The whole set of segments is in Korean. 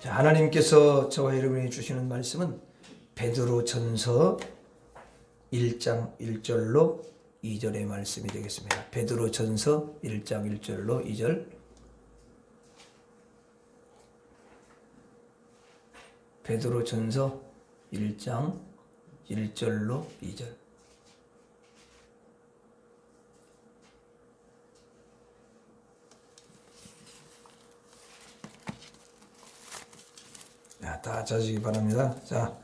하나님께서 저와 여러분이 주시는 말씀은 베드로전서 1장 1절로 2절의 말씀이 되겠습니다. 베드로전서 1장 1절로 2절. 베드로전서 1장 1절로 2절. 다 찾으시기 바랍니다. 자,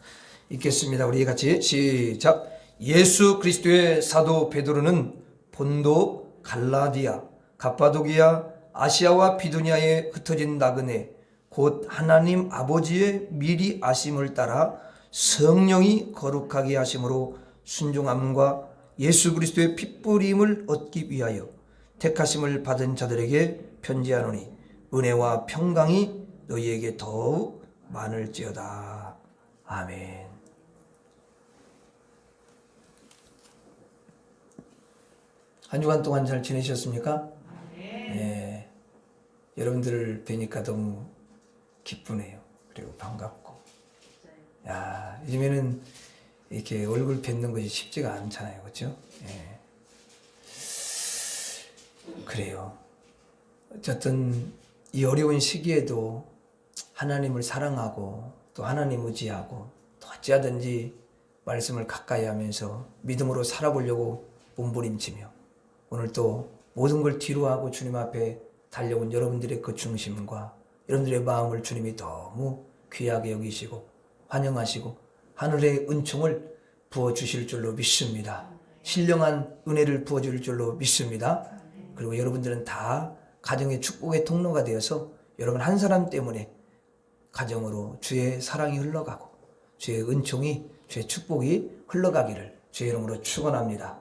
읽겠습니다. 우리 같이 시작. 예수 그리스도의 사도 베드로는 본도, 갈라디아, 갑바도기아, 아시아와 비두니아에 흩어진 나그네 곧 하나님 아버지의 미리 아심을 따라 성령이 거룩하게 하심으로 순종함과 예수 그리스도의 핏부림을 얻기 위하여 택하심을 받은 자들에게 편지하노니 은혜와 평강이 너희에게 더욱 많을지어다. 아멘. 한 주간 동안 잘 지내셨습니까? 네. 여러분들을 뵈니까 너무 기쁘네요. 그리고 반갑고. 야, 요즘에는 이렇게 얼굴 뵙는 것이 쉽지가 않잖아요. 그렇죠? 네. 그래요. 어쨌든 이 어려운 시기에도 하나님을 사랑하고 또 하나님 의지하고 또 어찌하든지 말씀을 가까이 하면서 믿음으로 살아보려고 몸부림치며 오늘 또 모든 걸 뒤로하고 주님 앞에 달려온 여러분들의 그 중심과 여러분들의 마음을 주님이 너무 귀하게 여기시고 환영하시고 하늘의 은총을 부어주실 줄로 믿습니다. 신령한 은혜를 부어줄 줄로 믿습니다. 그리고 여러분들은 다 가정의 축복의 통로가 되어서 여러분 한 사람 때문에 가정으로 주의 사랑이 흘러가고 주의 은총이 주의 축복이 흘러가기를 주의 이름으로 축원합니다.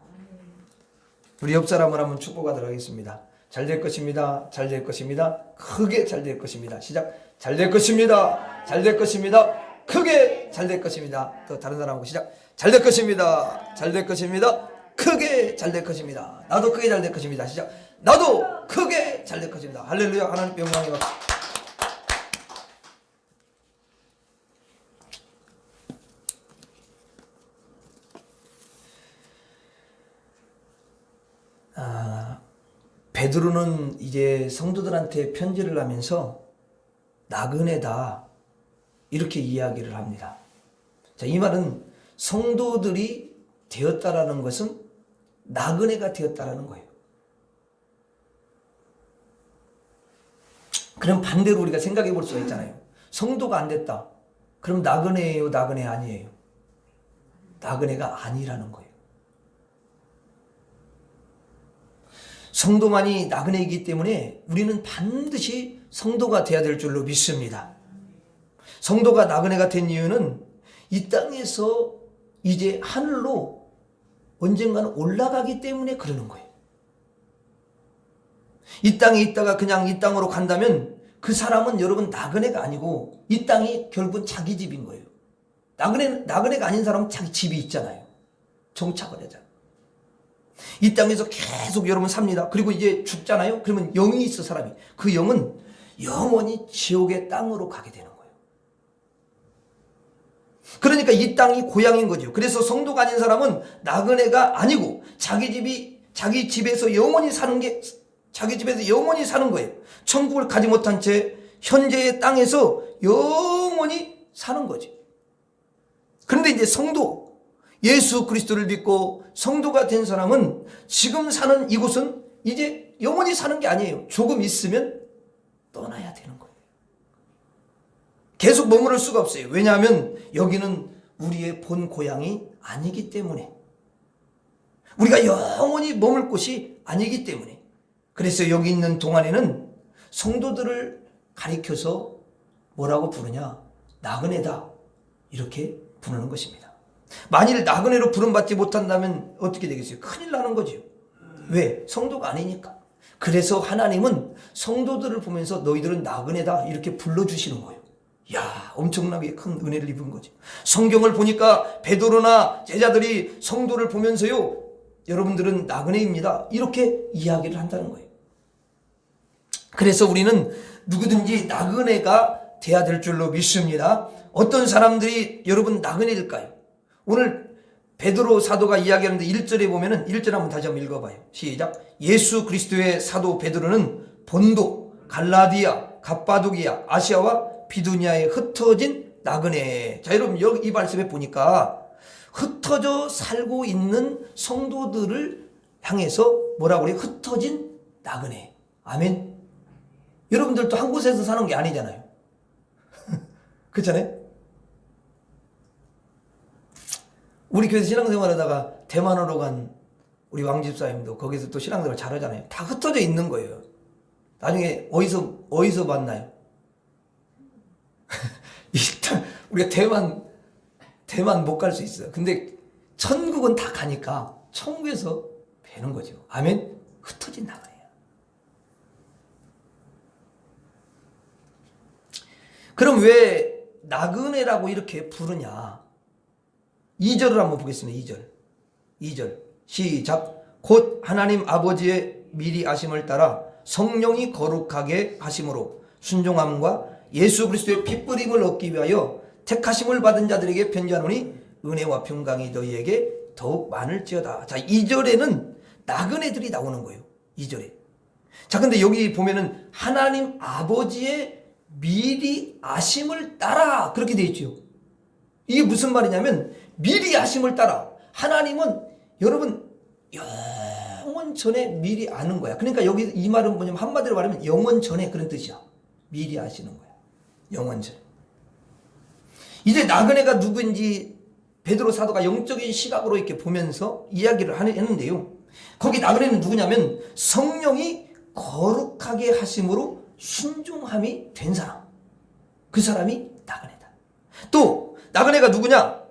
우리 옆 사람을 한번 축복하도록 하겠습니다. 잘 될 것입니다. 잘 될 것입니다. 크게 잘 될 것입니다. 시작. 잘 될 것입니다. 잘 될 것입니다. 크게 잘 될 것입니다. 또 다른 사람하고 시작. 잘 될 것입니다. 잘 될 것입니다. 크게 잘 될 것입니다. 나도 크게 잘 될 것입니다. 시작. 나도 크게 잘 될 것입니다. 할렐루야. 하나님 영광이 받습니다. 베드로는 이제 성도들한테 편지를 하면서 나그네다 이렇게 이야기를 합니다. 자, 이 말은 성도들이 되었다라는 것은 나그네가 되었다라는 거예요. 그럼 반대로 우리가 생각해 볼 수가 있잖아요. 성도가 안 됐다. 그럼 나그네예요, 나그네 아니에요? 나그네가 아니라는 거예요. 성도만이 나그네이기 때문에 우리는 반드시 성도가 되어야 될 줄로 믿습니다. 성도가 나그네가 된 이유는 이 땅에서 이제 하늘로 언젠가는 올라가기 때문에 그러는 거예요. 이 땅에 있다가 그냥 이 땅으로 간다면 그 사람은 여러분 나그네가 아니고 이 땅이 결국은 자기 집인 거예요. 나그네가 아닌 사람은 자기 집이 있잖아요. 정착을 하잖아요. 이 땅에서 계속 여러분 삽니다. 그리고 이제 죽잖아요. 그러면 영이 있어 사람이. 그 영은 영원히 지옥의 땅으로 가게 되는 거예요. 그러니까 이 땅이 고향인 거죠. 그래서 성도가 아닌 사람은 나그네가 아니고 자기 집에서 영원히 사는 게 자기 집에서 영원히 사는 거예요. 천국을 가지 못한 채 현재의 땅에서 영원히 사는 거죠. 그런데 이제 성도 예수 그리스도를 믿고 성도가 된 사람은 지금 사는 이곳은 이제 영원히 사는 게 아니에요. 조금 있으면 떠나야 되는 거예요. 계속 머무를 수가 없어요. 왜냐하면 여기는 우리의 본 고향이 아니기 때문에, 우리가 영원히 머물 곳이 아니기 때문에. 그래서 여기 있는 동안에는 성도들을 가리켜서 뭐라고 부르냐? 나그네다 이렇게 부르는 것입니다. 만일 나그네로 부름받지 못한다면 어떻게 되겠어요? 큰일 나는 거죠. 왜? 성도가 아니니까. 그래서 하나님은 성도들을 보면서 너희들은 나그네다 이렇게 불러주시는 거예요. 이야, 엄청나게 큰 은혜를 입은 거죠. 성경을 보니까 베드로나 제자들이 성도를 보면서요, 여러분들은 나그네입니다 이렇게 이야기를 한다는 거예요. 그래서 우리는 누구든지 나그네가 돼야 될 줄로 믿습니다. 어떤 사람들이 여러분 나그네일까요? 오늘 베드로 사도가 이야기하는데 1절에 보면은 1절 한번 다시 한번 읽어봐요. 시작. 예수 그리스도의 사도 베드로는 본도, 갈라디아, 갑바도기아, 아시아와 비두니아에 흩어진 나그네. 자, 여러분 여기 이 말씀에 보니까 흩어져 살고 있는 성도들을 향해서 뭐라고 그래요? 흩어진 나그네. 아멘. 여러분들도 한 곳에서 사는 게 아니잖아요. 그렇잖아요? 우리 교회에서 신앙생활 하다가 대만으로 간 우리 왕집사님도 거기서 또 신앙생활 잘하잖아요. 다 흩어져 있는 거예요. 나중에 어디서 만나요? 일단 우리가 대만 못 갈 수 있어요. 근데 천국은 다 가니까 천국에서 뵈는 거죠. 아멘. 흩어진 나그네예요. 그럼 왜 나그네라고 이렇게 부르냐? 2절을 한번 보겠습니다. 2절 시작. 곧 하나님 아버지의 미리 아심을 따라 성령이 거룩하게 하심으로 순종함과 예수 그리스도의 핏부림을 얻기 위하여 택하심을 받은 자들에게 편지하노니 은혜와 평강이 너희에게 더욱 많을지어다. 자, 2절에는 나그네들이 나오는 거예요. 2절에. 자, 근데 여기 보면은 하나님 아버지의 미리 아심을 따라 그렇게 되어 있죠. 이게 무슨 말이냐면 미리 아심을 따라 하나님은 여러분 영원 전에 미리 아는 거야. 그러니까 여기 이 말은 뭐냐면 한마디로 말하면 영원 전에 그런 뜻이야. 미리 아시는 거야. 영원 전에. 이제 나그네가 누구인지 베드로 사도가 영적인 시각으로 이렇게 보면서 이야기를 했는데요. 거기 나그네는 누구냐면 성령이 거룩하게 하심으로 순종함이 된 사람. 그 사람이 나그네다. 또 나그네가 누구냐?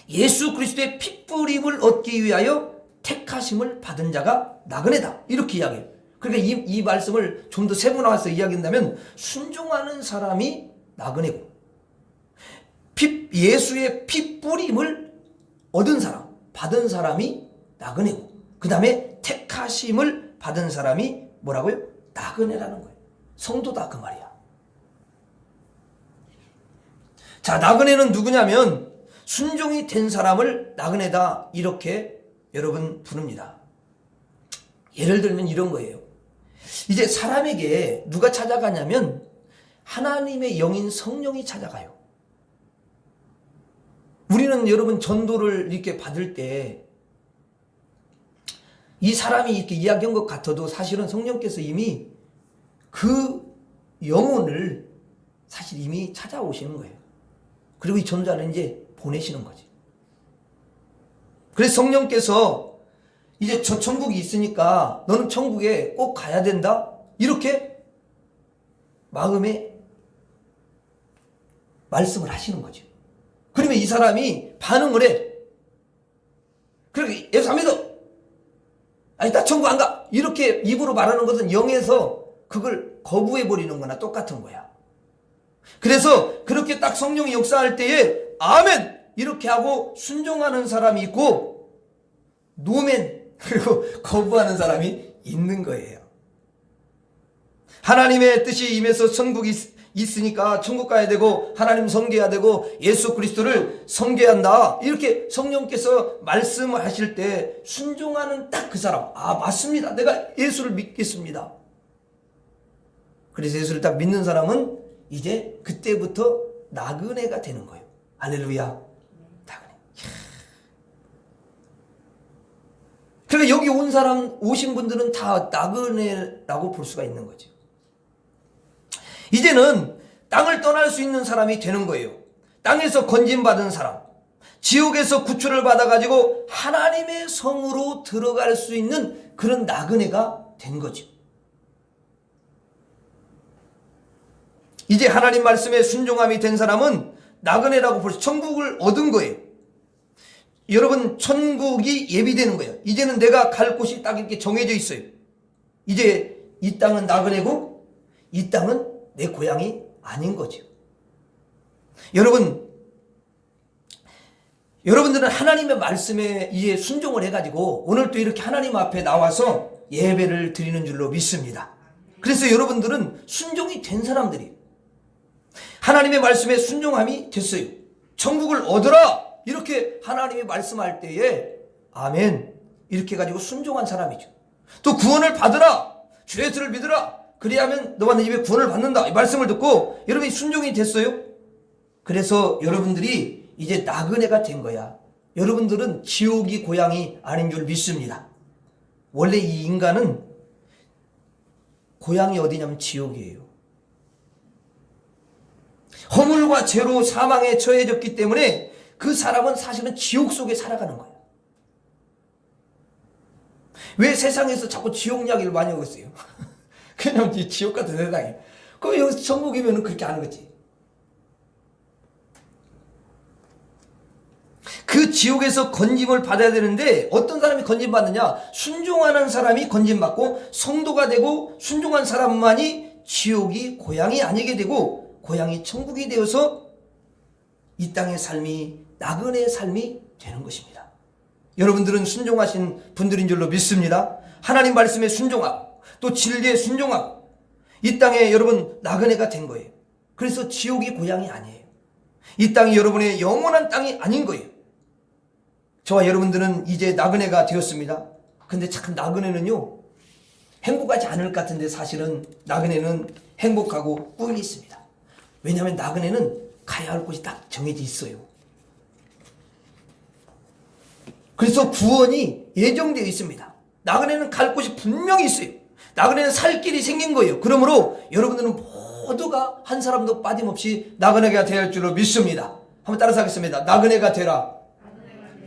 예수 그리스도의 핏부림을 얻기 위하여 택하심을 받은 자가 나그네다. 이렇게 이야기해요. 그러니까 이 말씀을 좀 더 세분화해서 이야기한다면 순종하는 사람이 나그네고 예수의 핏부림을 얻은 사람, 받은 사람이 나그네고 그 다음에 택하심을 받은 사람이 뭐라고요? 나그네라는 거예요. 성도다 그 말이야. 자, 나그네는 누구냐면 순종이 된 사람을 나그네다 이렇게 여러분 부릅니다. 예를 들면 이런 거예요. 이제 사람에게 누가 찾아가냐면 하나님의 영인 성령이 찾아가요. 우리는 여러분 전도를 이렇게 받을 때 이 사람이 이렇게 이야기한 것 같아도 사실은 성령께서 이미 그 영혼을 사실 이미 찾아오시는 거예요. 그리고 이 전도자를 이제 보내시는 거지. 그래서 성령께서 이제 저 천국이 있으니까 너는 천국에 꼭 가야 된다. 이렇게 마음에 말씀을 하시는 거죠. 그러면 이 사람이 반응을 해. 그리고 예수 안 믿어. 아니 나 천국 안 가. 이렇게 입으로 말하는 것은 영에서 그걸 거부해버리는 거나 똑같은 거야. 그래서 그렇게 딱 성령이 역사할 때에 아멘 이렇게 하고 순종하는 사람이 있고 노멘 그리고 거부하는 사람이 있는 거예요. 하나님의 뜻이 임해서 천국이 있으니까 천국 가야 되고 하나님 섬겨야 되고 예수 그리스도를 섬겨야 한다. 이렇게 성령께서 말씀하실 때 순종하는 딱 그 사람. 아 맞습니다. 내가 예수를 믿겠습니다. 그래서 예수를 딱 믿는 사람은 이제 그때부터 나그네가 되는 거예요. 할렐루야. 나그네. 그러니까 여기 오신 분들은 다 나그네라고 볼 수가 있는 거죠. 이제는 땅을 떠날 수 있는 사람이 되는 거예요. 땅에서 건진받은 사람, 지옥에서 구출을 받아가지고 하나님의 성으로 들어갈 수 있는 그런 나그네가 된 거죠. 이제 하나님 말씀에 순종함이 된 사람은 나그네라고 볼 수, 천국을 얻은 거예요. 여러분 천국이 예비되는 거예요. 이제는 내가 갈 곳이 딱 이렇게 정해져 있어요. 이제 이 땅은 나그네고 이 땅은 내 고향이 아닌 거죠. 여러분들은 하나님의 말씀에 이제 순종을 해가지고 오늘 또 이렇게 하나님 앞에 나와서 예배를 드리는 줄로 믿습니다. 그래서 여러분들은 순종이 된 사람들이에요. 하나님의 말씀에 순종함이 됐어요. 천국을 얻어라 이렇게 하나님이 말씀할 때에 아멘 이렇게 가지고 순종한 사람이죠. 또 구원을 받으라, 주 예수를 믿으라, 그리하면 너와 네 집에 구원을 받는다 이 말씀을 듣고 여러분이 순종이 됐어요. 그래서 여러분들이 이제 나그네가 된 거야. 여러분들은 지옥이 고향이 아닌 줄 믿습니다. 원래 이 인간은 고향이 어디냐면 지옥이에요. 허물과 죄로 사망에 처해졌기 때문에 그 사람은 사실은 지옥 속에 살아가는 거예요. 왜 세상에서 자꾸 지옥 이야기를 많이 하고 있어요? 그냥 지옥 같은 세상이에요. 그럼 여기서 천국이면 그렇게 하는 거지. 그 지옥에서 건짐을 받아야 되는데 어떤 사람이 건짐 받느냐? 순종하는 사람이 건짐 받고 성도가 되고 순종한 사람만이 지옥이 고향이 아니게 되고 고향이 천국이 되어서 이 땅의 삶이 나그네의 삶이 되는 것입니다. 여러분들은 순종하신 분들인 줄로 믿습니다. 하나님 말씀에 순종하고 또 진리에 순종하고 이 땅에 여러분 나그네가 된 거예요. 그래서 지옥이 고향이 아니에요. 이 땅이 여러분의 영원한 땅이 아닌 거예요. 저와 여러분들은 이제 나그네가 되었습니다. 근데 참 나그네는요 행복하지 않을 것 같은데 사실은 나그네는 행복하고 꿀이 있습니다. 왜냐하면 나그네는 가야 할 곳이 딱 정해져 있어요. 그래서 구원이 예정되어 있습니다. 나그네는 갈 곳이 분명히 있어요. 나그네는 살 길이 생긴 거예요. 그러므로 여러분들은 모두가 한 사람도 빠짐없이 나그네가 되어야 할 줄로 믿습니다. 한번 따라서 하겠습니다. 나그네가 되라.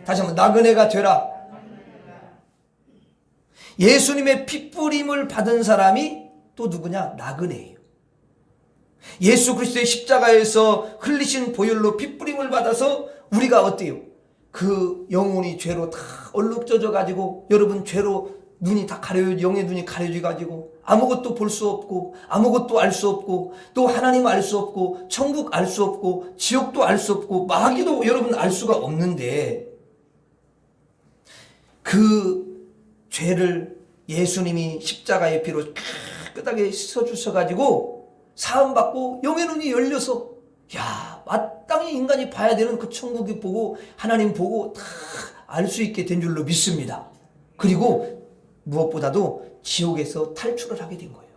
다시 한번 나그네가 되라. 예수님의 핏부림을 받은 사람이 또 누구냐? 나그네예요. 예수 그리스도의 십자가에서 흘리신 보혈로 핏부림을 받아서 우리가 어때요? 그 영혼이 죄로 다 얼룩져져 가지고 여러분 죄로 눈이 다 영의 눈이 가려져 가지고 아무것도 볼 수 없고 아무것도 알 수 없고 또 하나님 알 수 없고 천국 알 수 없고 지옥도 알 수 없고 마귀도 여러분 알 수가 없는데 그 죄를 예수님이 십자가의 피로 깨끗하게 씻어주셔가지고 사함받고 영의 눈이 열려서 야 마땅히 인간이 봐야 되는 그 천국이 보고 하나님 보고 다 알 수 있게 된 줄로 믿습니다. 그리고 무엇보다도 지옥에서 탈출을 하게 된 거예요.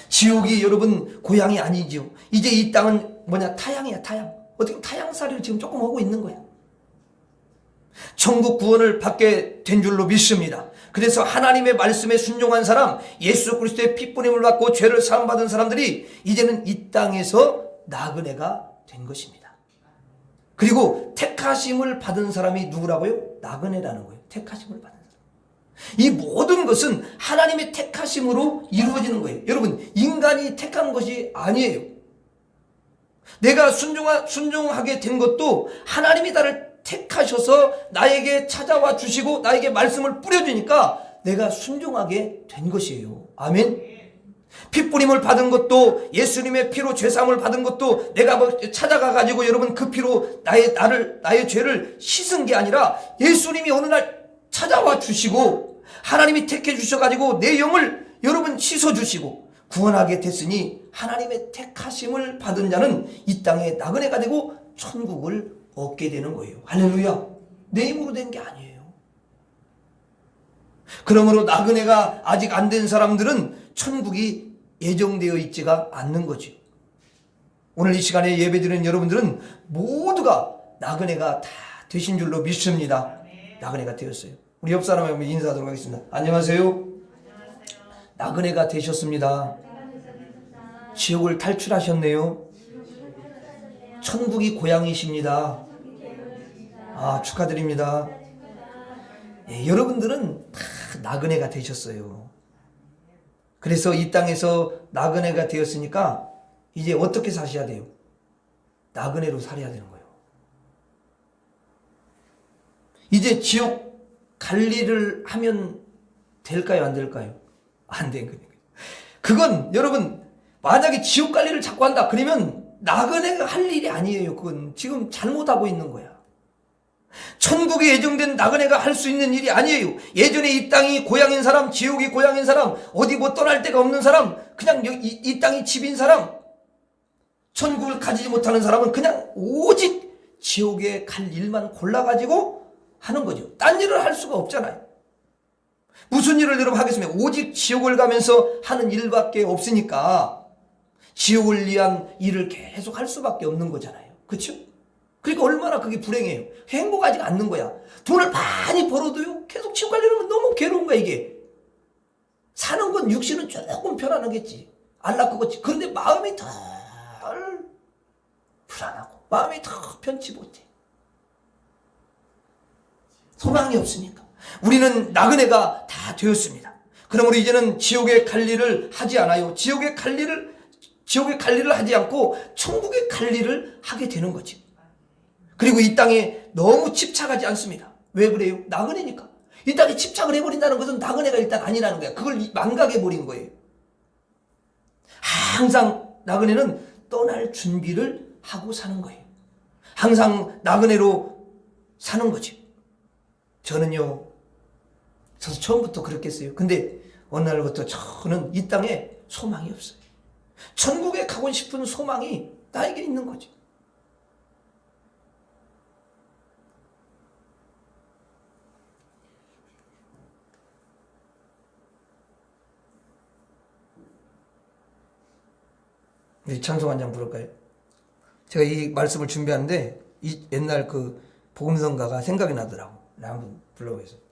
지옥이 여러분 고향이 아니죠. 이제 이 땅은 뭐냐? 타향이야 타향. 어떻게 타향살이를 지금 조금 하고 있는 거야. 천국 구원을 받게 된 줄로 믿습니다. 그래서 하나님의 말씀에 순종한 사람, 예수 그리스도의 핏부림을 받고 죄를 사함받은 사람들이 이제는 이 땅에서 나그네가 된 것입니다. 그리고 택하심을 받은 사람이 누구라고요? 나그네라는 거예요. 택하심을 받은 사람. 이 모든 것은 하나님의 택하심으로 이루어지는 거예요. 여러분, 인간이 택한 것이 아니에요. 내가 순종하게 된 것도 하나님이 나를 택하셔서 나에게 찾아와 주시고 나에게 말씀을 뿌려주니까 내가 순종하게 된 것이에요. 아멘. 핏부림을 받은 것도 예수님의 피로 죄사함을 받은 것도 내가 찾아가 가지고 여러분 그 피로 나의 죄를 씻은 게 아니라 예수님이 어느 날 찾아와 주시고 하나님이 택해 주셔 가지고 내 영을 여러분 씻어 주시고 구원하게 됐으니 하나님의 택하심을 받은 자는 이 땅에 나그네가 되고 천국을 얻게 되는 거예요. 할렐루야. 내 힘으로 된 게 아니에요. 그러므로 나그네가 아직 안 된 사람들은 천국이 예정되어 있지가 않는 거죠. 오늘 이 시간에 예배드리는 여러분들은 모두가 나그네가 다 되신 줄로 믿습니다. 나그네가 되었어요. 우리 옆 사람에게 인사하도록 하겠습니다. 안녕하세요. 나그네가 되셨습니다. 지옥을 탈출하셨네요. 천국이 고향이십니다. 축하드립니다. 예, 여러분들은 다 나그네가 되셨어요. 그래서 이 땅에서 나그네가 되었으니까 이제 어떻게 사셔야 돼요? 나그네로 살아야 되는 거예요. 이제 지옥 관리를 하면 될까요? 안 될까요? 안 된 거예요. 그건 여러분 만약에 지옥 관리를 자꾸 한다 그러면 나그네가 할 일이 아니에요. 그건 지금 잘못하고 있는 거야. 천국에 예정된 나그네가 할 수 있는 일이 아니에요. 예전에 이 땅이 고향인 사람, 지옥이 고향인 사람, 어디 뭐 떠날 데가 없는 사람, 그냥 이 땅이 집인 사람, 천국을 가지지 못하는 사람은 그냥 오직 지옥에 갈 일만 골라가지고 하는 거죠. 딴 일을 할 수가 없잖아요. 무슨 일을 여러분 하겠습니까? 오직 지옥을 가면서 하는 일밖에 없으니까 지옥을 위한 일을 계속 할 수밖에 없는 거잖아요. 그렇죠? 그러니까 얼마나 그게 불행해요. 행복하지가 않는 거야. 돈을 많이 벌어도요, 계속 지옥 가려면 너무 괴로운 거야, 이게. 사는 건 육신은 조금 편안하겠지. 안락하겠지. 그런데 마음이 덜 불안하고, 마음이 더 편치 못해. 소망이 없으니까. 우리는 나그네가 다 되었습니다. 그러므로 이제는 지옥에 갈 일을 하지 않아요. 지옥에 갈 일을 하지 않고 천국에 갈 일을 하게 되는 거지. 그리고 이 땅에 너무 집착하지 않습니다. 왜 그래요? 나그네니까. 이 땅에 집착을 해버린다는 것은 나그네가 일단 아니라는 거야. 그걸 망각해버린 거예요. 항상 나그네는 떠날 준비를 하고 사는 거예요. 항상 나그네로 사는 거지. 저도 처음부터 그랬겠어요. 근데 어느 날부터 저는 이 땅에 소망이 없어요. 천국에 가고 싶은 소망이 나에게 있는 거지. 찬송 한 장 부를까요? 제가 이 말씀을 준비하는데 이 옛날 그 복음성가가 생각이 나더라고. 한번 불러보겠습니다.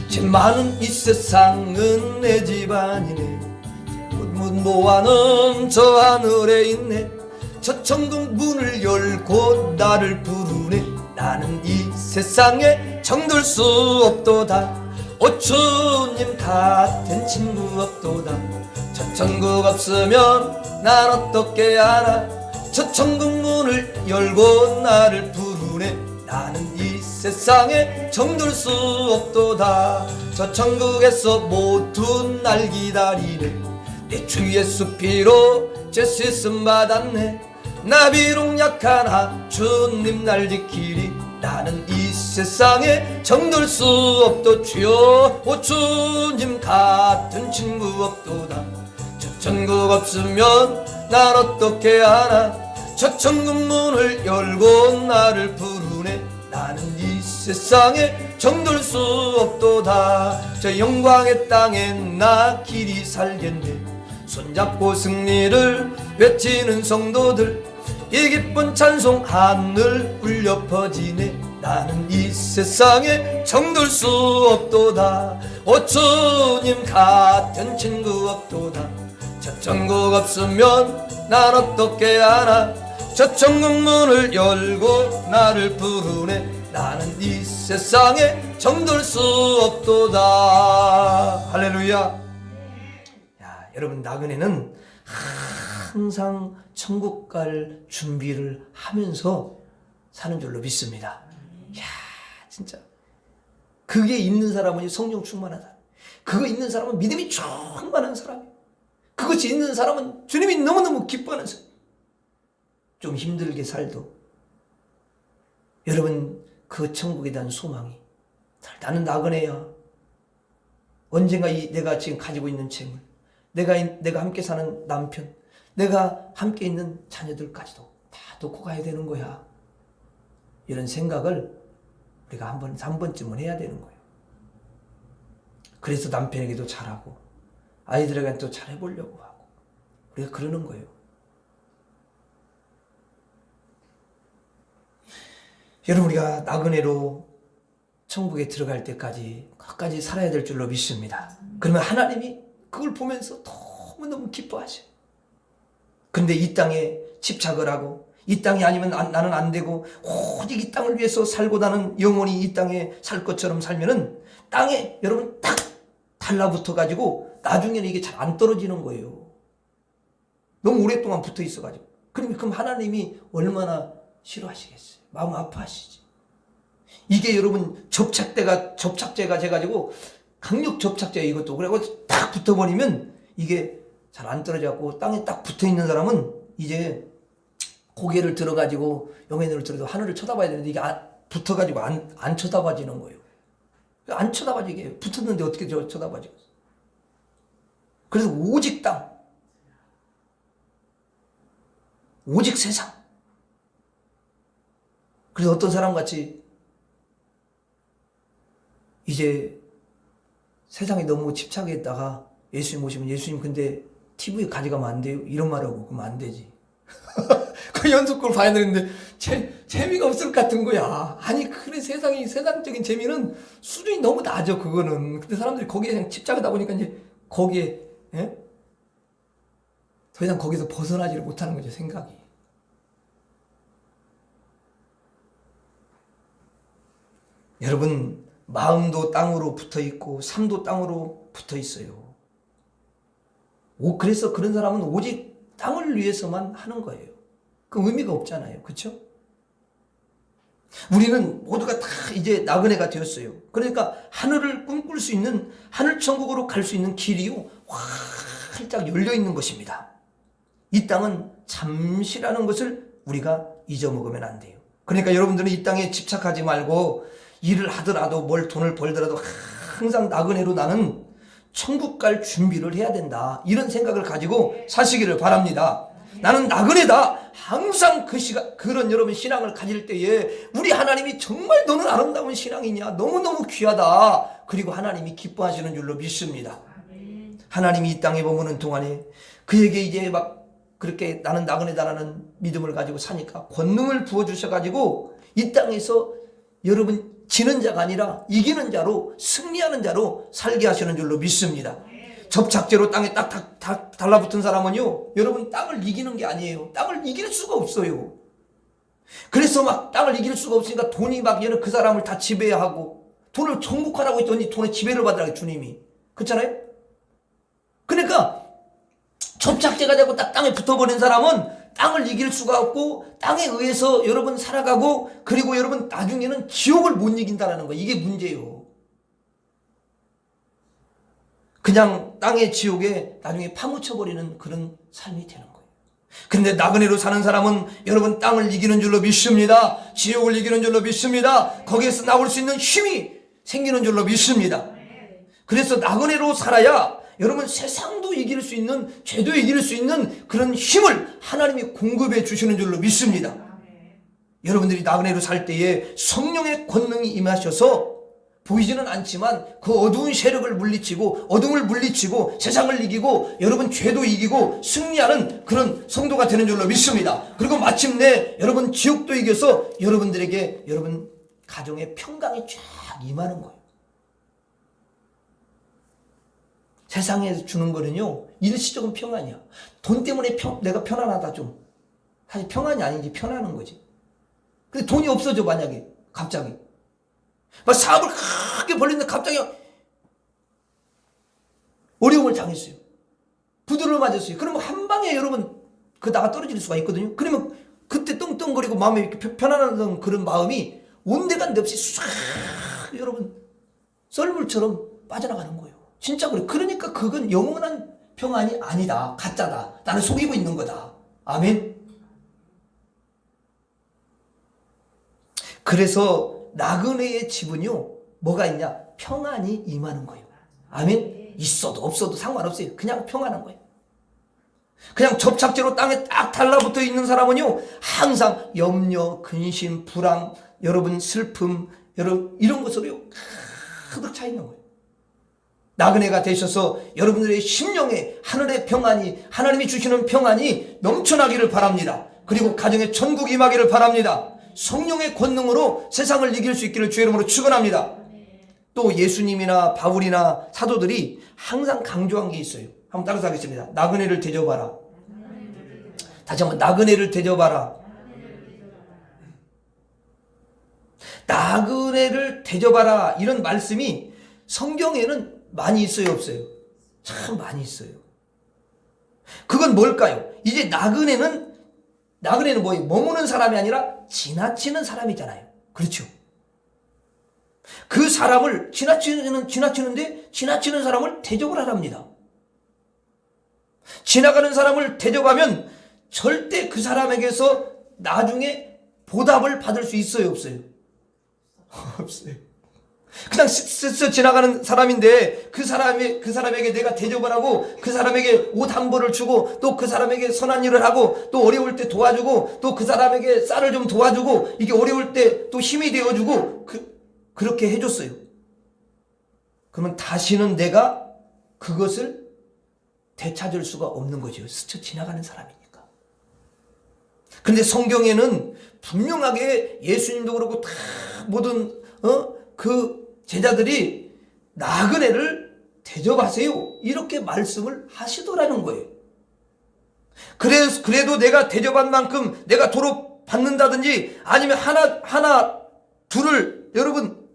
제 많은 이 세상은 내 집안이네. 문모아는 저 하늘에 있네. 저 천국 문을 열고 나를 부르네. 나는 이 세상에 정들 수 없도다. 오 주님 같은 친구 없도다. 저 천국 없으면 난 어떻게 알아. 저 천국 문을 열고 나를 부르네. 나는 이 세상에 정들 수 없도다. 저 천국에서 모두 날 기다리네. 내 주 예수 피로 죄 씻음 받았네. 나 비록 약하나 주님 날 지키리. 나는 이 세상에 정들 수 없도 주여. 오 주님 같은 친구 없도다. 저 천국 없으면 난 어떻게 하나. 저 천국 문을 열고 나를 부르네. 나는 이 세상에 정들 수 없도다. 저 영광의 땅에 나 길이 살겠네. 손잡고 승리를 외치는 성도들, 이 기쁜 찬송 하늘 울려 퍼지네. 나는 이 세상에 정들 수 없도다. 오 주님 같은 친구 없도다. 저 천국 없으면 난 어떻게 하나. 저 천국 문을 열고 나를 부르네. 나는 이 세상에 정들 수 없도다. 할렐루야. 야, 여러분, 나그네는 항상 천국 갈 준비를 하면서 사는 줄로 믿습니다. 야, 진짜 그게 있는 사람은 성령 충만하다. 그거 있는 사람은 믿음이 충만한 사람이에요. 그것이 있는 사람은 주님이 너무너무 기뻐하는 사람. 좀 힘들게 살도 여러분 그 천국에 대한 소망이, 나는 나그네야. 언젠가 내가 지금 가지고 있는 재물, 내가 함께 사는 남편, 내가 함께 있는 자녀들까지도 다 놓고 가야 되는 거야. 이런 생각을 우리가 한 번쯤은 해야 되는 거예요. 그래서 남편에게도 잘하고 아이들에게도 잘해보려고 하고 우리가 그러는 거예요. 여러분, 우리가 나그네로 천국에 들어갈 때까지 끝까지 살아야 될 줄로 믿습니다. 그러면 하나님이 그걸 보면서 너무너무 기뻐하셔요. 근데 이 땅에 집착을 하고 이 땅이 아니면 나는 안 되고 오직 이 땅을 위해서 살고 나는 영원히 이 땅에 살 것처럼 살면은 땅에 여러분 딱 달라붙어 가지고 나중에는 이게 잘 안 떨어지는 거예요. 너무 오랫동안 붙어 있어 가지고. 그럼 하나님이 얼마나 싫어하시겠어요? 마음 아파하시지. 이게 여러분 접착제가 돼가지고 강력 접착제 이것도 그래고 딱 붙어버리면 이게 잘 안 떨어져갖고 땅에 딱 붙어있는 사람은 이제 고개를 들어가지고 영혼을 들어도 하늘을 쳐다봐야 되는데 이게 붙어가지고 안 쳐다봐지는 거예요. 안 쳐다봐지게 붙었는데 어떻게 쳐다봐지겠어요? 그래서 오직 땅, 오직 세상. 그래서 어떤 사람같이 이제 세상에 너무 집착했다가 예수님 오시면 예수님 근데 TV 가져가면 안 돼요? 이런 말하고 그러면 안 되지. 그 연속극을 봐야 되는데 재미가 없을 것 같은 거야. 아니 그래 세상적인 재미는 수준이 너무 낮아 그거는. 근데 사람들이 거기에 그냥 집착하다 보니까 이제 거기에 더 이상 거기서 벗어나지를 못하는 거죠 생각이. 여러분 마음도 땅으로 붙어 있고 삶도 땅으로 붙어 있어요. 그래서 그런 사람은 오직 땅을 위해서만 하는 거예요. 그 의미가 없잖아요. 그렇죠? 우리는 모두가 다 이제 나그네가 되었어요. 그러니까 하늘을 꿈꿀 수 있는 하늘 천국으로 갈 수 있는 길이요 활짝 열려 있는 것입니다. 이 땅은 잠시라는 것을 우리가 잊어먹으면 안 돼요. 그러니까 여러분들은 이 땅에 집착하지 말고 일을 하더라도 뭘 돈을 벌더라도 항상 나그네로 나는 천국 갈 준비를 해야 된다. 이런 생각을 가지고 사시기를 바랍니다. 나는 나그네다. 항상 그런 여러분 신앙을 가질 때에 우리 하나님이 정말 너는 아름다운 신앙이냐. 너무너무 귀하다. 그리고 하나님이 기뻐하시는 줄로 믿습니다. 하나님이 이 땅에 머무는 동안에 그에게 이제 막 그렇게 나는 나그네다라는 믿음을 가지고 사니까 권능을 부어주셔가지고 이 땅에서 여러분 지는 자가 아니라 이기는 자로 승리하는 자로 살게 하시는 줄로 믿습니다. 접착제로 땅에 딱 달라붙은 사람은요 여러분 땅을 이기는 게 아니에요. 땅을 이길 수가 없어요. 그래서 막 땅을 이길 수가 없으니까 돈이 막 그 사람을 다 지배하고 돈을 정복하라고 했더니 돈의 지배를 받으라고 주님이. 그렇잖아요. 그러니까 접착제가 되고 딱 땅에 붙어버린 사람은 땅을 이길 수가 없고 땅에 의해서 여러분 살아가고 그리고 여러분 나중에는 지옥을 못 이긴다는 거예요. 이게 문제예요. 그냥 땅의 지옥에 나중에 파묻혀버리는 그런 삶이 되는 거예요. 그런데 나그네로 사는 사람은 여러분 땅을 이기는 줄로 믿습니다. 지옥을 이기는 줄로 믿습니다. 거기에서 나올 수 있는 힘이 생기는 줄로 믿습니다. 그래서 나그네로 살아야 여러분 세상도 이길 수 있는 죄도 이길 수 있는 그런 힘을 하나님이 공급해 주시는 줄로 믿습니다. 여러분들이 나그네로 살 때에 성령의 권능이 임하셔서 보이지는 않지만 그 어두운 세력을 물리치고 어둠을 물리치고 세상을 이기고 여러분 죄도 이기고 승리하는 그런 성도가 되는 줄로 믿습니다. 그리고 마침내 여러분 지옥도 이겨서 여러분들에게 여러분 가정의 평강이 쫙 임하는 거예요. 세상에 주는 거는요 일시적인 평안이야. 돈 때문에 내가 편안하다 좀. 사실 평안이 아니지 편안한 거지. 근데 돈이 없어져 만약에 갑자기 막 사업을 크게 벌리는데 갑자기 어려움을 당했어요. 부도를 맞았어요. 그러면 한 방에 여러분 그 나가 떨어질 수가 있거든요. 그러면 그때 떵떵거리고 마음이 이렇게 편안한 그런 마음이 온데간데 없이 싹 여러분 썰물처럼 빠져나가는 거예요. 진짜 그래. 그러니까 그건 영원한 평안이 아니다. 가짜다. 나를 속이고 있는 거다. 아멘. 그래서 나그네의 집은요 뭐가 있냐? 평안이 임하는 거예요. 아멘. 있어도 없어도 상관없어요. 그냥 평안한 거예요. 그냥 접착제로 땅에 딱 달라붙어 있는 사람은요 항상 염려, 근심, 불안, 여러분 슬픔, 여러분 이런 것으로요 가득 차 있는 거예요. 나그네가 되셔서 여러분들의 심령에 하늘의 평안이 하나님이 주시는 평안이 넘쳐나기를 바랍니다. 그리고 가정에 천국이 임하기를 바랍니다. 성령의 권능으로 세상을 이길 수 있기를 주의 이름으로 축원합니다. 또 예수님이나 바울이나 사도들이 항상 강조한 게 있어요. 한번 따라서 하겠습니다. 나그네를 대접하라. 다시 한번 나그네를 대접하라. 나그네를 대접하라 이런 말씀이 성경에는 많이 있어요 없어요? 참 많이 있어요. 그건 뭘까요? 이제 나그네는 나그네는 뭐예요? 머무는 사람이 아니라 지나치는 사람이잖아요. 그렇죠? 그 사람을 지나치는데 지나치는 사람을 대접을 하랍니다. 지나가는 사람을 대접하면 절대 그 사람에게서 나중에 보답을 받을 수 있어요, 없어요? 없어요. 그냥 스쳐 지나가는 사람인데 그 사람에게 내가 대접을 하고 그 사람에게 옷 한 벌을 주고 또 그 사람에게 선한 일을 하고 또 어려울 때 도와주고 또 그 사람에게 쌀을 좀 도와주고 이게 어려울 때 또 힘이 되어주고 그렇게 해줬어요. 그러면 다시는 내가 그것을 되찾을 수가 없는 거죠. 스쳐 지나가는 사람이니까. 그런데 성경에는 분명하게 예수님도 그렇고 다 모든 그 제자들이 나그네를 대접하세요. 이렇게 말씀을 하시더라는 거예요. 그래도 내가 대접한 만큼 내가 도로 받는다든지 아니면 하나 둘을 여러분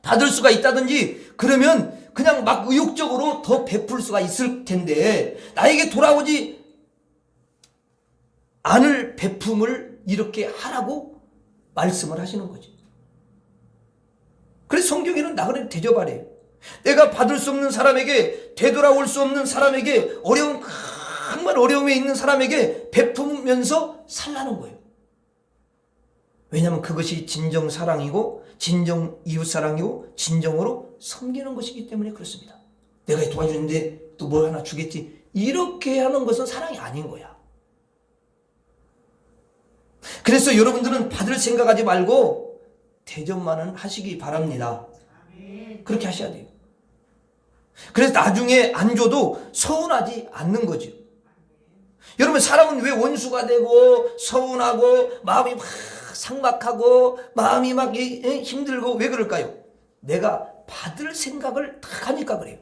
받을 수가 있다든지 그러면 그냥 막 의욕적으로 더 베풀 수가 있을 텐데 나에게 돌아오지 않을 베품을 이렇게 하라고 말씀을 하시는 거죠. 그래서 성경에는 나그네를 대접하래요. 내가 받을 수 없는 사람에게, 되돌아올 수 없는 사람에게, 정말 어려움에 있는 사람에게 베푸면서 살라는 거예요. 왜냐하면 그것이 진정 사랑이고 진정 이웃사랑이고 진정으로 섬기는 것이기 때문에 그렇습니다. 내가 도와주는데 또 뭘 하나 주겠지, 이렇게 하는 것은 사랑이 아닌 거야. 그래서 여러분들은 받을 생각하지 말고 대접만은 하시기 바랍니다. 그렇게 하셔야 돼요. 그래서 나중에 안 줘도 서운하지 않는 거죠. 여러분, 사람은 왜 원수가 되고 서운하고 마음이 막 삭막하고 마음이 막 힘들고 왜 그럴까요? 내가 받을 생각을 딱 하니까 그래요.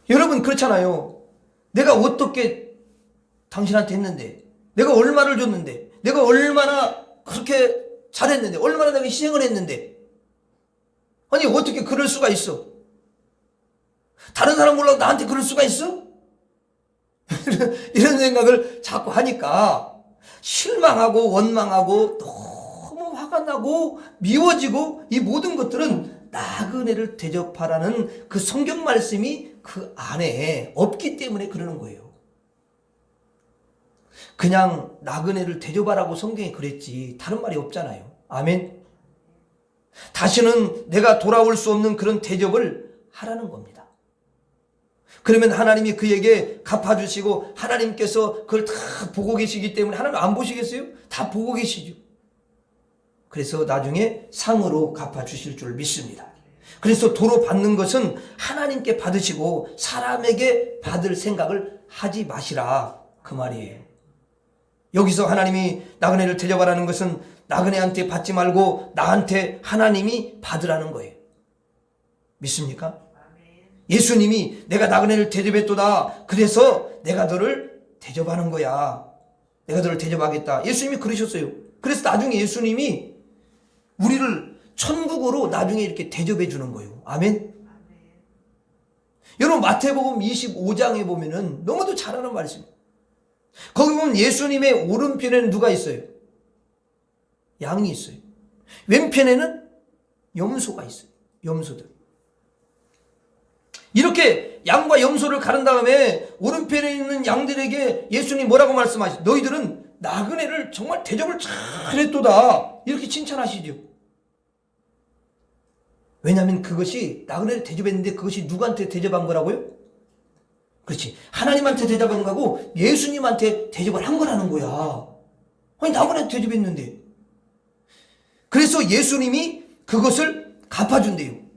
여러분, 그렇잖아요. 내가 어떻게 당신한테 했는데, 내가 얼마를 줬는데, 내가 얼마나 그렇게 잘했는데, 얼마나 내가 희생을 했는데, 아니 어떻게 그럴 수가 있어? 다른 사람 몰라도 나한테 그럴 수가 있어? 이런 생각을 자꾸 하니까 실망하고 원망하고 너무 화가 나고 미워지고, 이 모든 것들은 나그네를 대접하라는 그 성경 말씀이 그 안에 없기 때문에 그러는 거예요. 그냥 나그네를 대접하라고 성경이 그랬지 다른 말이 없잖아요. 아멘. 다시는 내가 돌아올 수 없는 그런 대접을 하라는 겁니다. 그러면 하나님이 그에게 갚아주시고, 하나님께서 그걸 다 보고 계시기 때문에, 하나님 안 보시겠어요? 다 보고 계시죠. 그래서 나중에 상으로 갚아주실 줄 믿습니다. 그래서 도로 받는 것은 하나님께 받으시고 사람에게 받을 생각을 하지 마시라, 그 말이에요. 여기서 하나님이 나그네를 대접하라는 것은 나그네한테 받지 말고 나한테 하나님이 받으라는 거예요. 믿습니까? 예수님이 내가 나그네를 대접했도다, 그래서 내가 너를 대접하는 거야, 내가 너를 대접하겠다, 예수님이 그러셨어요. 그래서 나중에 예수님이 우리를 천국으로 나중에 이렇게 대접해 주는 거예요. 아멘. 여러분, 마태복음 25장에 보면은 너무도 잘하는 말씀이에요. 거기 보면 예수님의 오른편에는 누가 있어요? 양이 있어요. 왼편에는 염소가 있어요. 염소들. 이렇게 양과 염소를 가른 다음에 오른편에 있는 양들에게 예수님 뭐라고 말씀하시죠? 너희들은 나그네를 정말 대접을 잘했도다, 이렇게 칭찬하시죠. 왜냐하면 그것이 나그네를 대접했는데 그것이 누구한테 대접한 거라고요? 그렇지, 하나님한테 대접한 거고 예수님한테 대접을 한 거라는 거야. 아니 나그네 대접했는데. 그래서 예수님이 그것을 갚아준대요.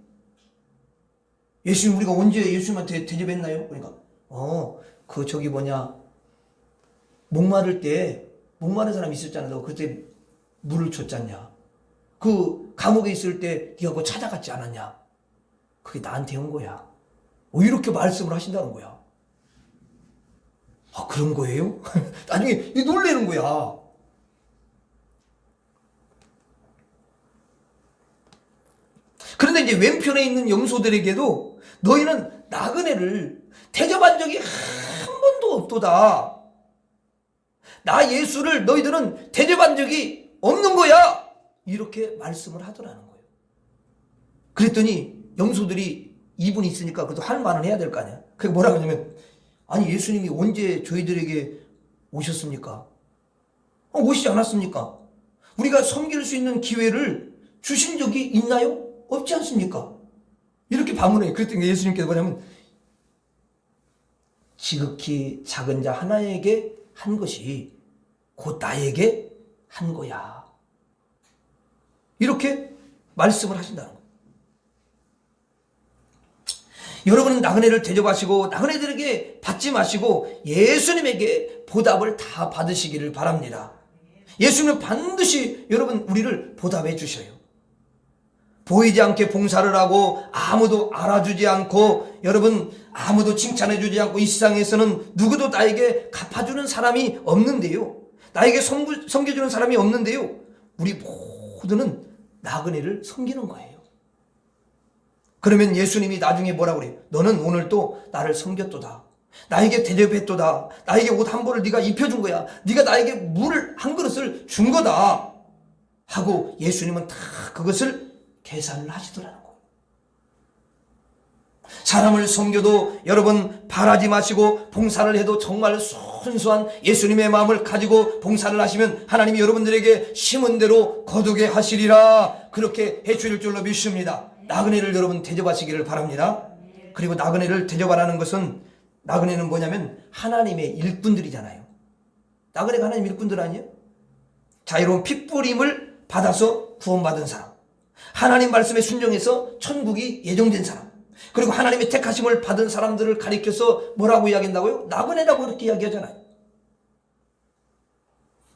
예수님, 우리가 언제 예수님한테 대접했나요? 그러니까 목마를 때 목마른 사람 있었잖아. 너 그때 물을 줬잖냐. 그 감옥에 있을 때 네가 그거 찾아갔지 않았냐. 그게 나한테 온 거야. 이렇게 말씀을 하신다는 거야. 아, 그런 거예요? 나중에 놀래는 거야. 그런데 이제 왼편에 있는 염소들에게도 너희는 나그네를 대접한 적이 한 번도 없도다. 나 예수를 너희들은 대접한 적이 없는 거야. 이렇게 말씀을 하더라는 거예요. 그랬더니 염소들이 이분이 있으니까 그래도 할 말은 해야 될 거 아니야. 그게 뭐라고 하냐면, 아니 예수님이 언제 저희들에게 오셨습니까? 오시지 않았습니까? 우리가 섬길 수 있는 기회를 주신 적이 있나요? 없지 않습니까? 이렇게 반문해요. 그랬더니 예수님께서 뭐냐면, 지극히 작은 자 하나에게 한 것이 곧 나에게 한 거야. 이렇게 말씀을 하신다는 거예요. 여러분은 나그네를 대접하시고 나그네들에게 받지 마시고 예수님에게 보답을 다 받으시기를 바랍니다. 예수님은 반드시 여러분 우리를 보답해 주셔요. 보이지 않게 봉사를 하고 아무도 알아주지 않고 여러분 아무도 칭찬해 주지 않고 이 세상에서는 누구도 나에게 갚아주는 사람이 없는데요. 나에게 섬겨주는 사람이 없는데요. 우리 모두는 나그네를 섬기는 거예요. 그러면 예수님이 나중에 뭐라고 그래요? 너는 오늘 또 나를 섬겼도다. 나에게 대접했도다. 나에게 옷 한 벌을 네가 입혀준 거야. 네가 나에게 물 한 그릇을 준 거다. 하고 예수님은 다 그것을 계산을 하시더라는 거예요. 사람을 섬겨도 여러분 바라지 마시고 봉사를 해도 정말 순수한 예수님의 마음을 가지고 봉사를 하시면 하나님이 여러분들에게 심은 대로 거두게 하시리라. 그렇게 해주실 줄로 믿습니다. 나그네를 여러분 대접하시기를 바랍니다. 그리고 나그네를 대접하라는 것은, 나그네는 뭐냐면 하나님의 일꾼들이잖아요. 나그네가 하나님 일꾼들 아니에요? 자, 여러분 핏부림을 받아서 구원받은 사람, 하나님 말씀에 순종해서 천국이 예정된 사람, 그리고 하나님의 택하심을 받은 사람들을 가리켜서 뭐라고 이야기한다고요? 나그네라고 그렇게 이야기하잖아요.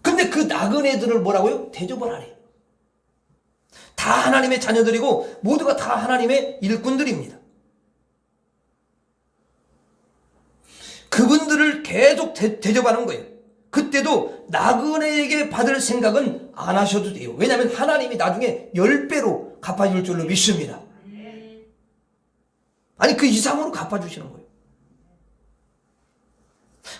근데 그 나그네들을 뭐라고요? 대접을 하래요. 다 하나님의 자녀들이고 모두가 다 하나님의 일꾼들입니다. 그분들을 계속 대접하는 거예요. 그때도 나그네에게 받을 생각은 안 하셔도 돼요. 왜냐하면 하나님이 나중에 10배로 갚아줄 줄로 믿습니다. 아니 그 이상으로 갚아주시는 거예요.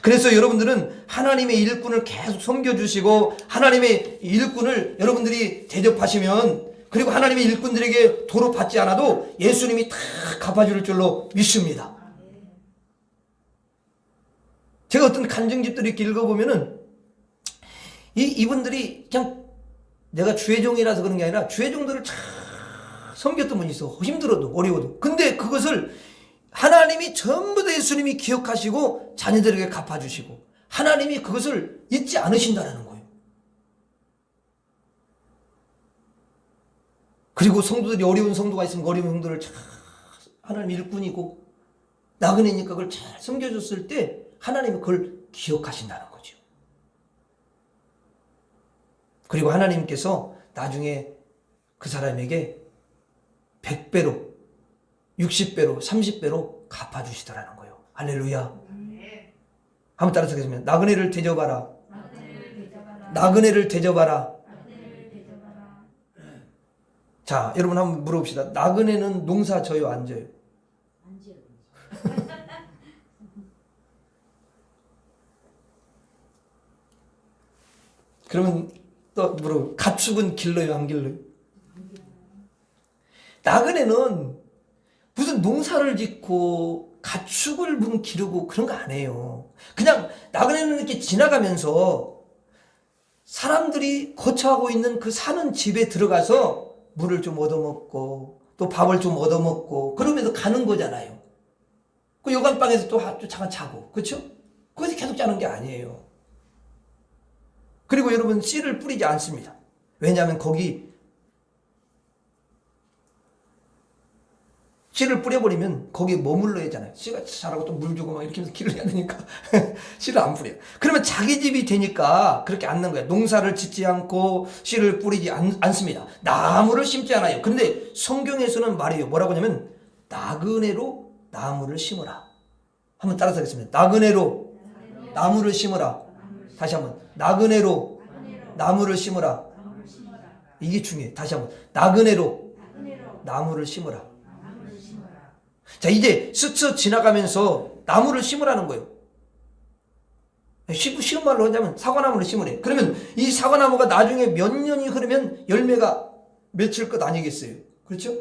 그래서 여러분들은 하나님의 일꾼을 계속 섬겨주시고 하나님의 일꾼을 여러분들이 대접하시면, 그리고 하나님의 일꾼들에게 도로 받지 않아도 예수님이 다 갚아줄 줄로 믿습니다. 제가 어떤 간증집들을 이렇게 읽어보면은 이분들이 그냥 내가 주의종이라서 그런 게 아니라 주의종들을 참 섬겼던 분이 있어. 힘들어도 어려워도. 근데 그것을 하나님이 전부 다 예수님이 기억하시고 자녀들에게 갚아주시고 하나님이 그것을 잊지 않으신다는 거예요. 그리고 성도들이 어려운 성도가 있으면 어려운 성도를 잘 하나님 일꾼이고 나그네니까 그걸 잘 섬겨줬을 때 하나님이 그걸 기억하신다는 거죠. 그리고 하나님께서 나중에 그 사람에게 100배로 60배로 30배로 갚아주시더라는 거예요. 할렐루야. 한번 따라서 하겠습니다. 나그네를 대접하라. 나그네를 대접하라. 자, 여러분 한번 물어봅시다. 나그네는 농사 져요, 안 져요? 안 지어요. 그러면 또 물어보. 가축은 길러요, 안 길러요? 나그네는 무슨 농사를 짓고 가축을 무슨 기르고 그런 거 안 해요. 그냥 나그네는 이렇게 지나가면서 사람들이 거처하고 있는 그 사는 집에 들어가서 물을 좀 얻어먹고 또 밥을 좀 얻어먹고 그러면서 가는 거잖아요. 그 여관방에서 또 잠깐 자고, 그렇죠? 거기서 계속 자는 게 아니에요. 그리고 여러분 씨를 뿌리지 않습니다. 왜냐하면 거기 씨를 뿌려버리면 거기에 머물러야 하잖아요. 씨가 자라고 또 물 주고 막 이렇게 해서 길을 해야 되니까 씨를 안 뿌려요. 그러면 자기 집이 되니까 그렇게 않는 거예요. 농사를 짓지 않고 씨를 뿌리지 않습니다. 나무를 심지 않아요. 그런데 성경에서는 말이에요. 뭐라고 하냐면 나그네로 나무를 심으라. 한번 따라서 하겠습니다. 나그네로 나무를 심으라. 다시 한번. 나그네로 나무를 심으라. 이게 중요해요. 다시 한번. 나그네로 나무를 심으라. 자, 이제 스쳐 지나가면서 나무를 심으라는 거예요. 쉬운 말로 하자면 사과나무를 심으래. 그러면 이 사과나무가 나중에 몇 년이 흐르면 열매가 맺힐 것 아니겠어요? 그렇죠?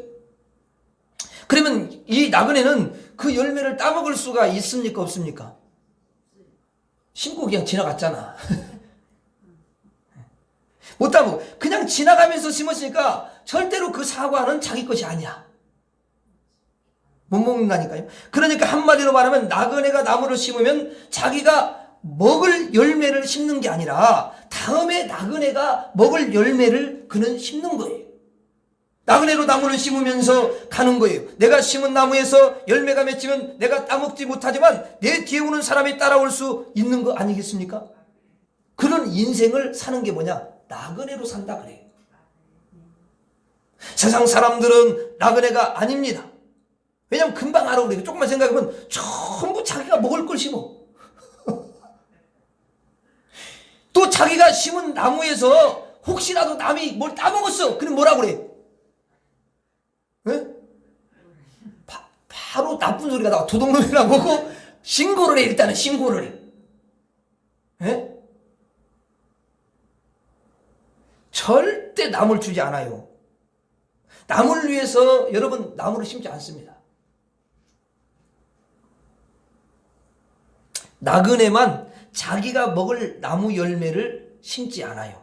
그러면 이 나그네는 그 열매를 따먹을 수가 있습니까? 없습니까? 심고 그냥 지나갔잖아. 못 따먹어. 그냥 지나가면서 심었으니까 절대로 그 사과는 자기 것이 아니야. 못 먹는다니까요. 그러니까 한마디로 말하면 나그네가 나무를 심으면 자기가 먹을 열매를 심는 게 아니라 다음에 나그네가 먹을 열매를 그는 심는 거예요. 나그네로 나무를 심으면서 가는 거예요. 내가 심은 나무에서 열매가 맺히면 내가 따먹지 못하지만 내 뒤에 오는 사람이 따라올 수 있는 거 아니겠습니까? 그런 인생을 사는 게 뭐냐? 나그네로 산다 그래요. 세상 사람들은 나그네가 아닙니다. 왜냐면 금방 알아오래요. 조금만 생각해보면 전부 자기가 먹을 걸 심어. 또 자기가 심은 나무에서 혹시라도 남이 뭘 따먹었어. 그럼 뭐라고 그래? 네? 바로 나쁜 소리가 나와. 도둑놈이라고 보고 신고를 해. 일단은 신고를 해. 네? 절대 남을 주지 않아요. 남을 위해서 여러분 나무를 심지 않습니다. 나그네만 자기가 먹을 나무 열매를 심지 않아요.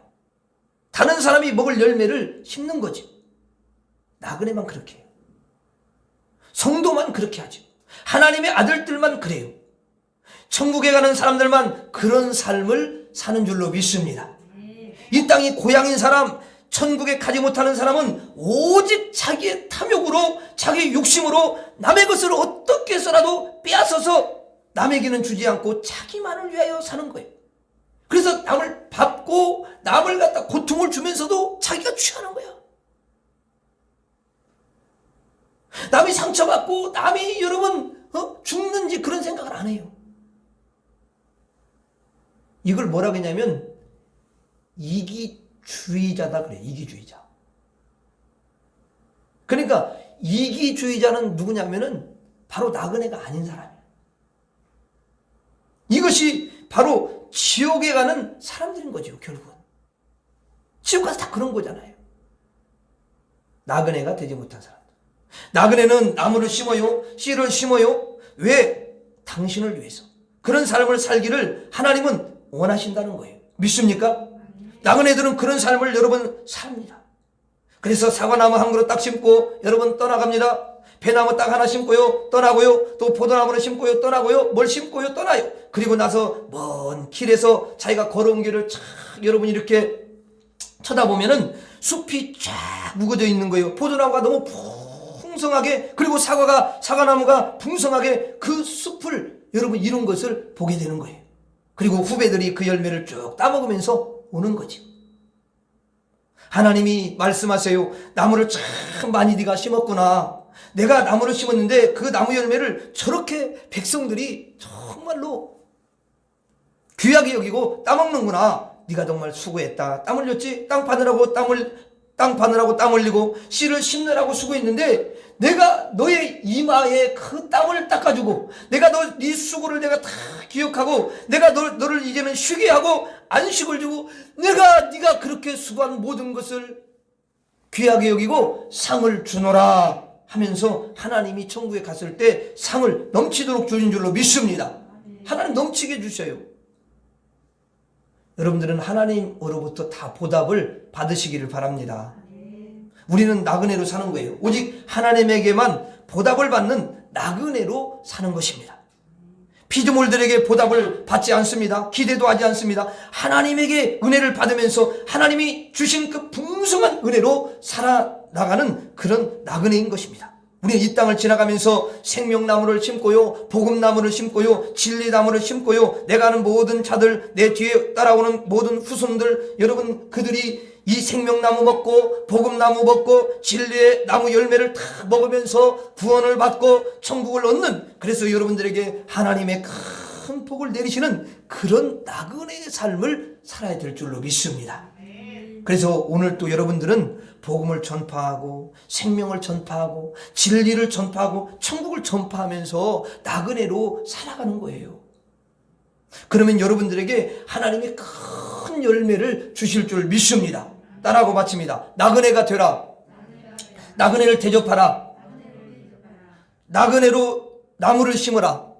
다른 사람이 먹을 열매를 심는 거지. 나그네만 그렇게 해요. 성도만 그렇게 하죠. 하나님의 아들들만 그래요. 천국에 가는 사람들만 그런 삶을 사는 줄로 믿습니다. 이 땅이 고향인 사람, 천국에 가지 못하는 사람은 오직 자기의 탐욕으로, 자기의 욕심으로 남의 것을 어떻게 해서라도 빼앗아서 남에게는 주지 않고 자기만을 위하여 사는 거예요. 그래서 남을 밟고 남을 갖다 고통을 주면서도 자기가 취하는 거야. 남이 상처받고 남이 여러분 죽는지 그런 생각을 안 해요. 이걸 뭐라고 했냐면 이기주의자다 그래요. 이기주의자. 그러니까 이기주의자는 누구냐면은 바로 나그네가 아닌 사람이에요. 이것이 바로 지옥에 가는 사람들인 거죠. 결국은 지옥 가서 다 그런 거잖아요. 나그네가 되지 못한 사람들. 나그네는 나무를 심어요. 씨를 심어요. 왜? 당신을 위해서. 그런 삶을 살기를 하나님은 원하신다는 거예요. 믿습니까? 나그네들은 그런 삶을 여러분 삽니다. 그래서 사과나무 한 그루 딱 심고 여러분 떠나갑니다. 배나무 딱 하나 심고요 떠나고요. 또 포도나무를 심고요 떠나고요. 뭘 심고요 떠나요. 그리고 나서 먼 길에서 자기가 걸어온 길을 쫙 여러분 이렇게 쳐다보면은 숲이 쫙 묵어져 있는 거예요. 포도나무가 너무 풍성하게, 그리고 사과나무가 풍성하게 그 숲을 여러분 이룬 것을 보게 되는 거예요. 그리고 후배들이 그 열매를 쭉 따먹으면서 오는 거죠. 하나님이 말씀하세요. 나무를 참 많이 네가 심었구나. 내가 나무를 심었는데 그 나무 열매를 저렇게 백성들이 정말로 귀하게 여기고 따먹는구나. 네가 정말 수고했다. 땀 흘렸지? 땅 파느라고 땀 흘리고 씨를 심느라고 수고했는데 내가 너의 이마에 그 땀을 닦아주고 내가 네 수고를 내가 다 기억하고 내가 너를 이제는 쉬게 하고 안식을 주고 네가 그렇게 수고한 모든 것을 귀하게 여기고 상을 주노라 하면서 하나님이 천국에 갔을 때 상을 넘치도록 주신 줄로 믿습니다. 하나님 넘치게 주셔요. 여러분들은 하나님으로부터 다 보답을 받으시기를 바랍니다. 우리는 나그네로 사는 거예요. 오직 하나님에게만 보답을 받는 나그네로 사는 것입니다. 피조물들에게 보답을 받지 않습니다. 기대도 하지 않습니다. 하나님에게 은혜를 받으면서 하나님이 주신 그 풍성한 은혜로 살아나가는 그런 나그네인 것입니다. 우리는 이 땅을 지나가면서 생명나무를 심고요, 복음나무를 심고요, 진리나무를 심고요, 내가 아는 모든 자들, 내 뒤에 따라오는 모든 후손들, 여러분 그들이 이 생명나무 먹고 복음나무 먹고 진리의 나무 열매를 다 먹으면서 구원을 받고 천국을 얻는, 그래서 여러분들에게 하나님의 큰 복을 내리시는 그런 나그네의 삶을 살아야 될 줄로 믿습니다. 그래서 오늘 또 여러분들은 복음을 전파하고 생명을 전파하고 진리를 전파하고 천국을 전파하면서 나그네로 살아가는 거예요. 그러면 여러분들에게 하나님이 큰 열매를 주실 줄 믿습니다. 따라하고 마칩니다. 나그네가 되라. 나그네를 대접하라. 나그네로 나무를 심으라.